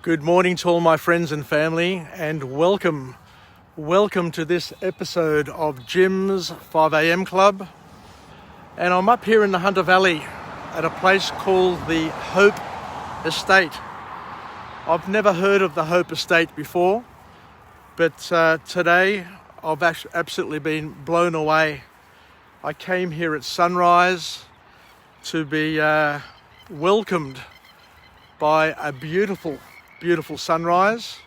Good morning to all my friends and family, and welcome to this episode of Jim's 5 a.m. Club. And I'm up here in the Hunter Valley at a place called the Hope Estate. I've never heard of the Hope Estate before, but today I've absolutely been blown away. I came here at sunrise to be welcomed by a beautiful sunrise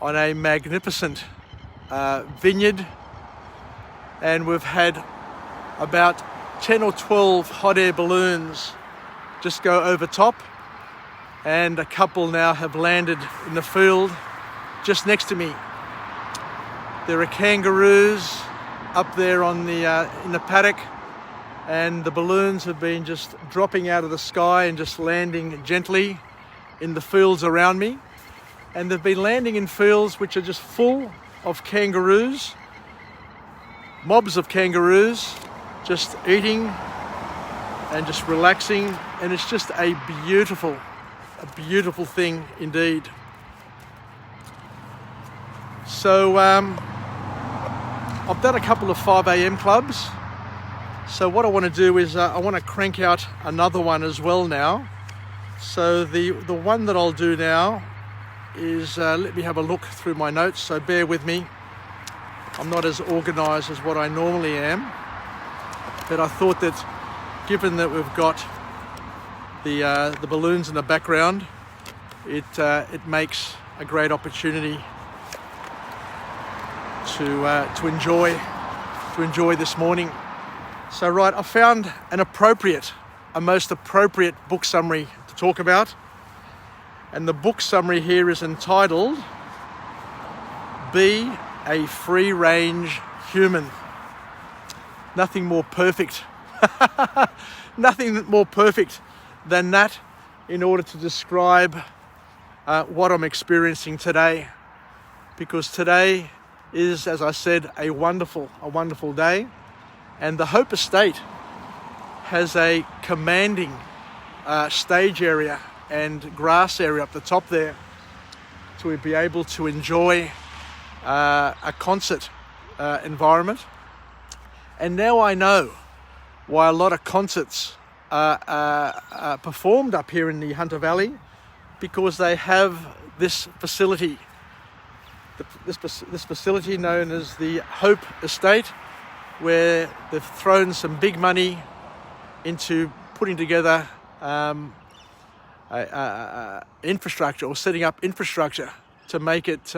on a magnificent vineyard, and we've had about 10 or 12 hot air balloons just go over top, and a couple now have landed in the field just next to me. There are kangaroos up there on the in the paddock, and the balloons have been just dropping out of the sky and just landing gently in the fields around me. And they've been landing in fields which are just full of kangaroos, mobs of kangaroos, just eating and just relaxing. And it's just a beautiful thing indeed. So I've done a couple of 5 a.m. clubs. So what I want to do is I want to crank out another one as well now. So the one that I'll do now is, let me have a look through my notes, so bear with me. I'm not as organised as what I normally am, but I thought that given that we've got the balloons in the background, it makes a great opportunity to enjoy this morning. So right, I found a most appropriate book summary to talk about, and the book summary here is entitled Be a Free-Range Human. Nothing more perfect than that in order to describe what I'm experiencing today, because today is, as I said, a wonderful day, and the Hope Estate has a commanding stage area and grass area up the top there to be able to enjoy a concert environment. And now I know why a lot of concerts are performed up here in the Hunter Valley, because they have this facility, this facility known as the Hope Estate, where they've thrown some big money into putting together infrastructure, or setting up infrastructure to make it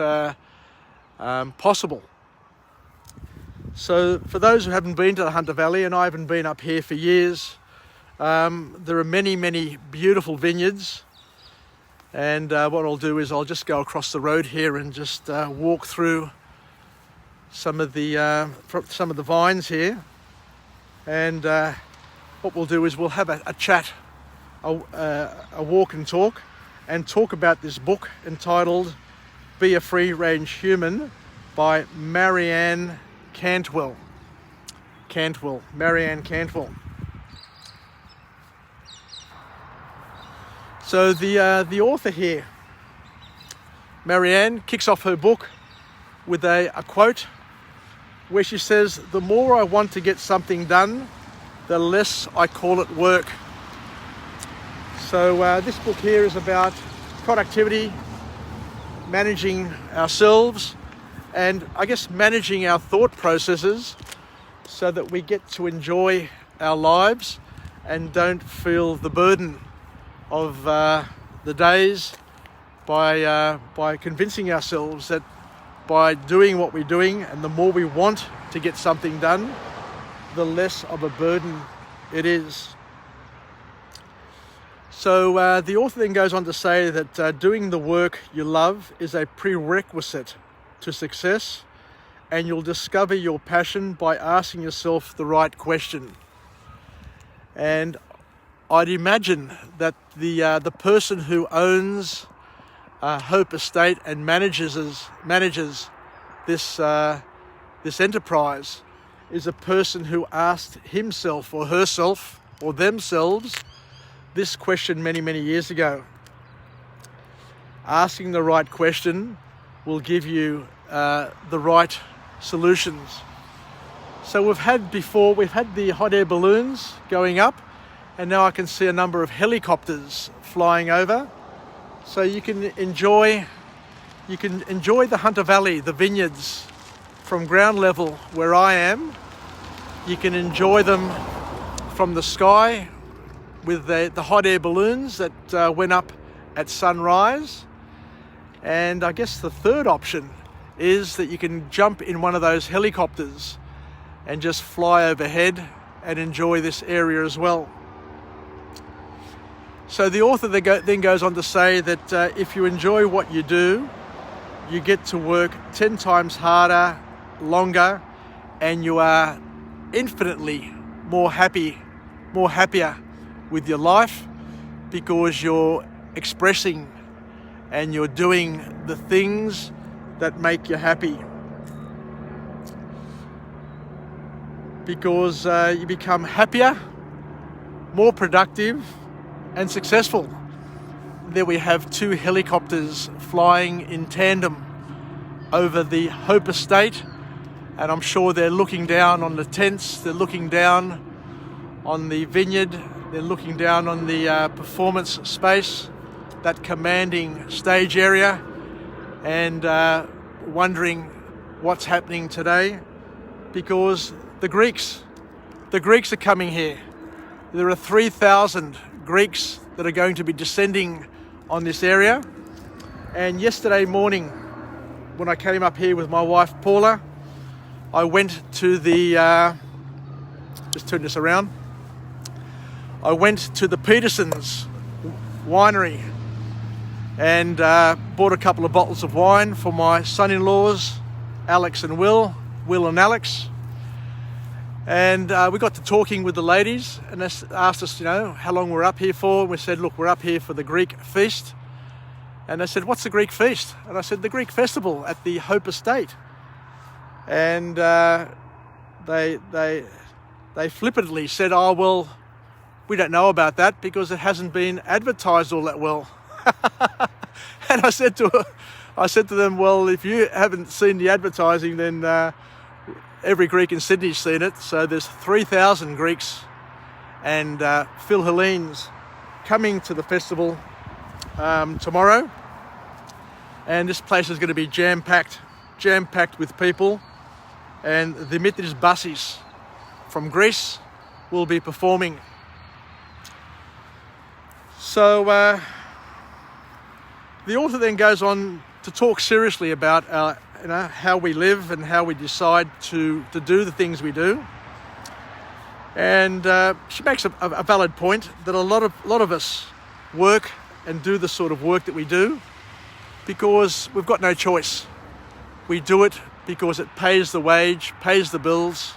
possible. So for those who haven't been to the Hunter Valley, and I haven't been up here for years, there are many beautiful vineyards, and what I'll do is I'll just go across the road here and just walk through some of the vines here, and what we'll do is we'll have a chat, a walk and talk about this book entitled Be a Free-Range Human by Marianne Cantwell. Marianne Cantwell. So the author here, Marianne, kicks off her book with a quote where she says, "The more I want to get something done, the less I call it work." So this book here is about productivity, managing ourselves, and I guess managing our thought processes so that we get to enjoy our lives and don't feel the burden of the days by convincing ourselves that by doing what we're doing, and the more we want to get something done, the less of a burden it is. So the author then goes on to say that doing the work you love is a prerequisite to success, and you'll discover your passion by asking yourself the right question. And I'd imagine that the person who owns Hope Estate and manages this enterprise is a person who asked himself or herself or themselves this question many years ago. asking the right question will give you the right solutions. So we've had the hot air balloons going up, and now I can see a number of helicopters flying over. So you can enjoy the Hunter Valley, the vineyards, from ground level where I am. You can enjoy them from the sky with the hot air balloons that went up at sunrise. And I guess the third option is that you can jump in one of those helicopters and just fly overhead and enjoy this area as well. So the author then goes on to say that if you enjoy what you do, you get to work 10 times harder, longer, and you are infinitely more happier with your life, because you're expressing and you're doing the things that make you happy. Because you become happier, more productive, and successful. There we have 2 helicopters flying in tandem over the Hope Estate, and I'm sure they're looking down on the tents, they're looking down on the vineyard, they're looking down on the performance space, that commanding stage area, and wondering what's happening today, because the Greeks are coming here. There are 3,000 Greeks that are going to be descending on this area. And yesterday morning, when I came up here with my wife Paula, I went to the just turn this around. I went to the Petersons winery and bought a couple of bottles of wine for my son-in-laws, Alex and Will and Alex. And we got to talking with the ladies, and they asked us, how long we're up here for. And we said, look, we're up here for the Greek feast. And they said, what's the Greek feast? And I said, the Greek festival at the Hope Estate. And they flippantly said, oh, well, we don't know about that because it hasn't been advertised all that well. And I said to them, well, if you haven't seen the advertising, then every Greek in Sydney's seen it. So there's 3,000 Greeks and Phil Hellenes coming to the festival tomorrow. And this place is going to be jam-packed with people. And the Dimitris Bassis from Greece will be performing. So the author then goes on to talk seriously about how we live and how we decide to do the things we do. And she makes a valid point that a lot of us work and do the sort of work that we do because we've got no choice. We do it because it pays the wage, pays the bills.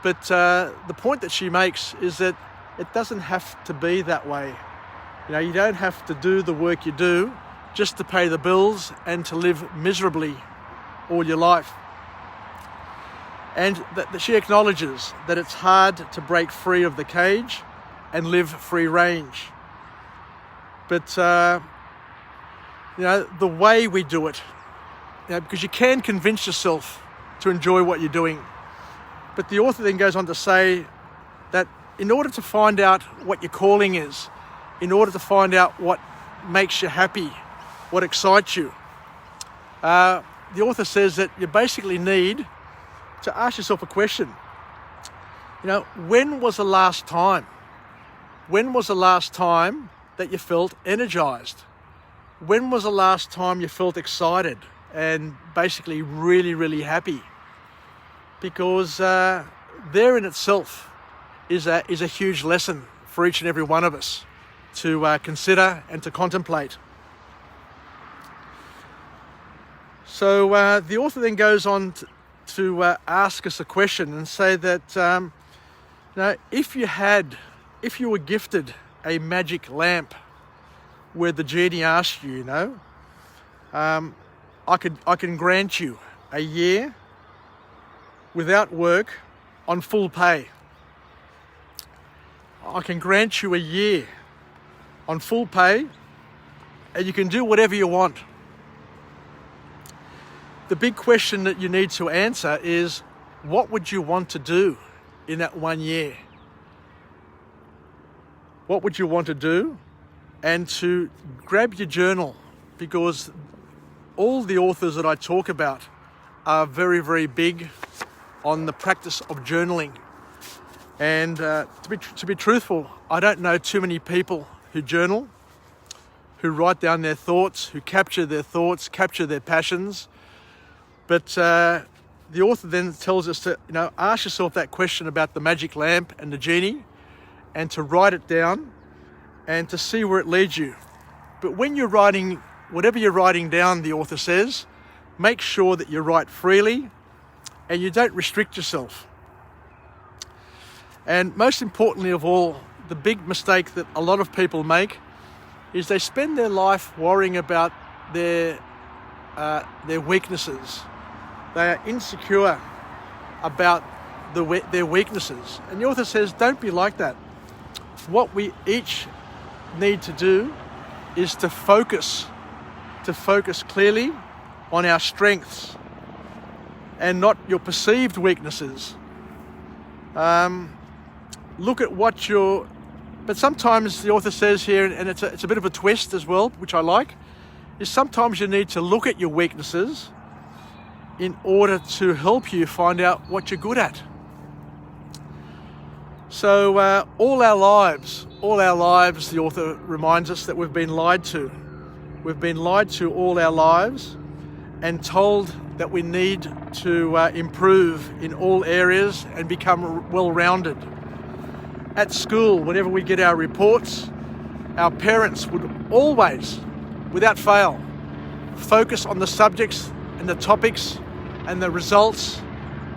But the point that she makes is that it doesn't have to be that way. You don't have to do the work you do just to pay the bills and to live miserably all your life. And that she acknowledges that it's hard to break free of the cage and live free range. But the way we do it, because you can convince yourself to enjoy what you're doing. But the author then goes on to say that in order to find out what your calling is, in order to find out what makes you happy, what excites you, the author says that you basically need to ask yourself a question. When was the last time? When was the last time that you felt energized? When was the last time you felt excited and basically really, really happy? Because there in itself is a huge lesson for each and every one of us to consider and to contemplate. So the author then goes on to ask us a question and say that if you were gifted a magic lamp where the genie asked you, I can grant you a year without work on full pay. I can grant you a year on full pay, and you can do whatever you want. The big question that you need to answer is, what would you want to do in that 1 year? What would you want to do? And to grab your journal, because all the authors that I talk about are very, very big on the practice of journaling. And to be truthful, I don't know too many people who journal, who write down their thoughts, who capture their thoughts, capture their passions. But the author then tells us to, ask yourself that question about the magic lamp and the genie, and to write it down and to see where it leads you. But when you're writing, whatever you're writing down, the author says, make sure that you write freely and you don't restrict yourself. And most importantly of all, the big mistake that a lot of people make is they spend their life worrying about their weaknesses. They are insecure about their weaknesses. And the author says, don't be like that. What we each need to do is to focus clearly on our strengths and not your perceived weaknesses. Look at what but sometimes the author says here, and it's a bit of a twist as well, which I like, is sometimes you need to look at your weaknesses in order to help you find out what you're good at. So all our lives, the author reminds us that we've been lied to. We've been lied to all our lives and told that we need to improve in all areas and become well-rounded. At school, whenever we get our reports, our parents would always, without fail, focus on the subjects and the topics and the results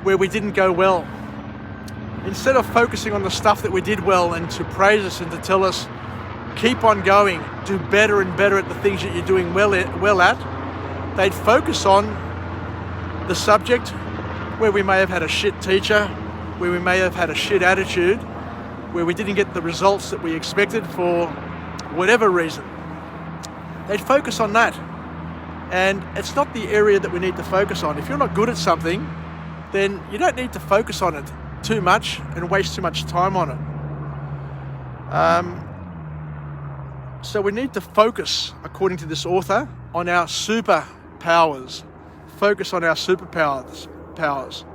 where we didn't go well. Instead of focusing on the stuff that we did well and to praise us and to tell us, keep on going, do better and better at the things that you're doing well at, they'd focus on the subject where we may have had a shit teacher, where we may have had a shit attitude, where we didn't get the results that we expected for whatever reason. They'd focus on that. And it's not the area that we need to focus on. If you're not good at something, then you don't need to focus on it too much and waste too much time on it. So we need to focus, according to this author, on our superpowers. Focus on our superpowers.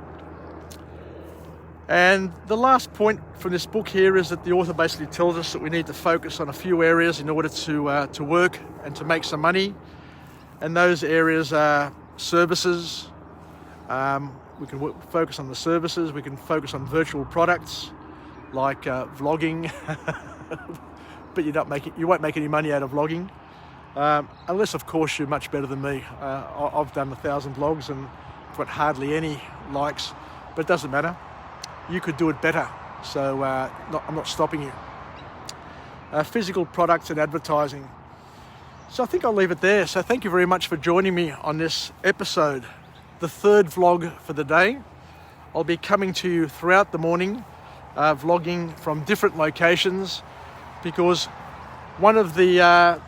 And the last point from this book here is that the author basically tells us that we need to focus on a few areas in order to work and to make some money. And those areas are services. We can focus on the services. We can focus on virtual products like vlogging, but you won't make any money out of vlogging, unless of course you're much better than me. I've done 1,000 vlogs and got hardly any likes, but it doesn't matter. You could do it better, so I'm not stopping you. Physical products and advertising. So I think I'll leave it there. So thank you very much for joining me on this episode, the third vlog for the day. I'll be coming to you throughout the morning, vlogging from different locations, because one of the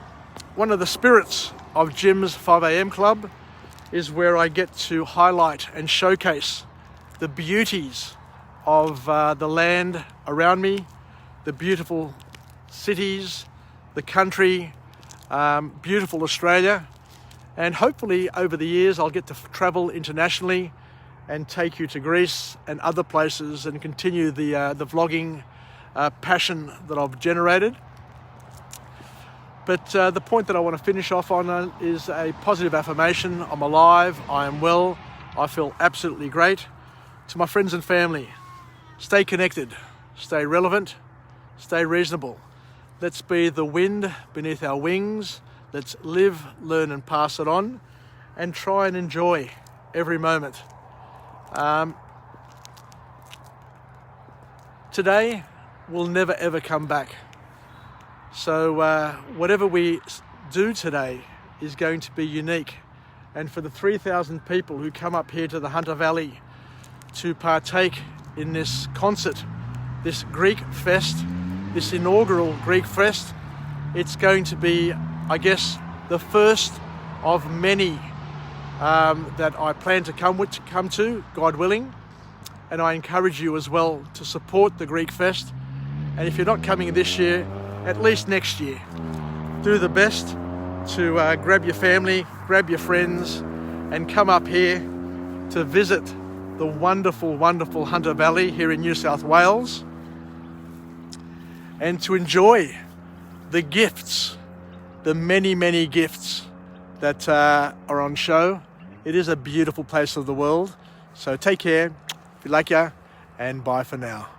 spirits of Jim's 5am Club is where I get to highlight and showcase the beauties of the land around me, the beautiful cities, the country, beautiful Australia, and hopefully over the years I'll get to travel internationally and take you to Greece and other places and continue the vlogging passion that I've generated. But the point that I want to finish off on is a positive affirmation. I'm alive, I am well, I feel absolutely great. To my friends and family, stay connected, stay relevant, stay reasonable. Let's be the wind beneath our wings. Let's live, learn and pass it on, and try and enjoy every moment. Today will never ever come back. So whatever we do today is going to be unique. And for the 3,000 people who come up here to the Hunter Valley to partake in this concert, this Greek fest, this inaugural Greek fest, it's going to be, I guess, the first of many that I plan to come to, God willing. And I encourage you as well to support the Greek Fest. And if you're not coming this year, at least next year. Do the best to grab your family, grab your friends, and come up here to visit the wonderful, wonderful Hunter Valley here in New South Wales, and to enjoy the gifts, the many, many gifts that are on show. It is a beautiful place of the world. So take care. If you like ya, and bye for now.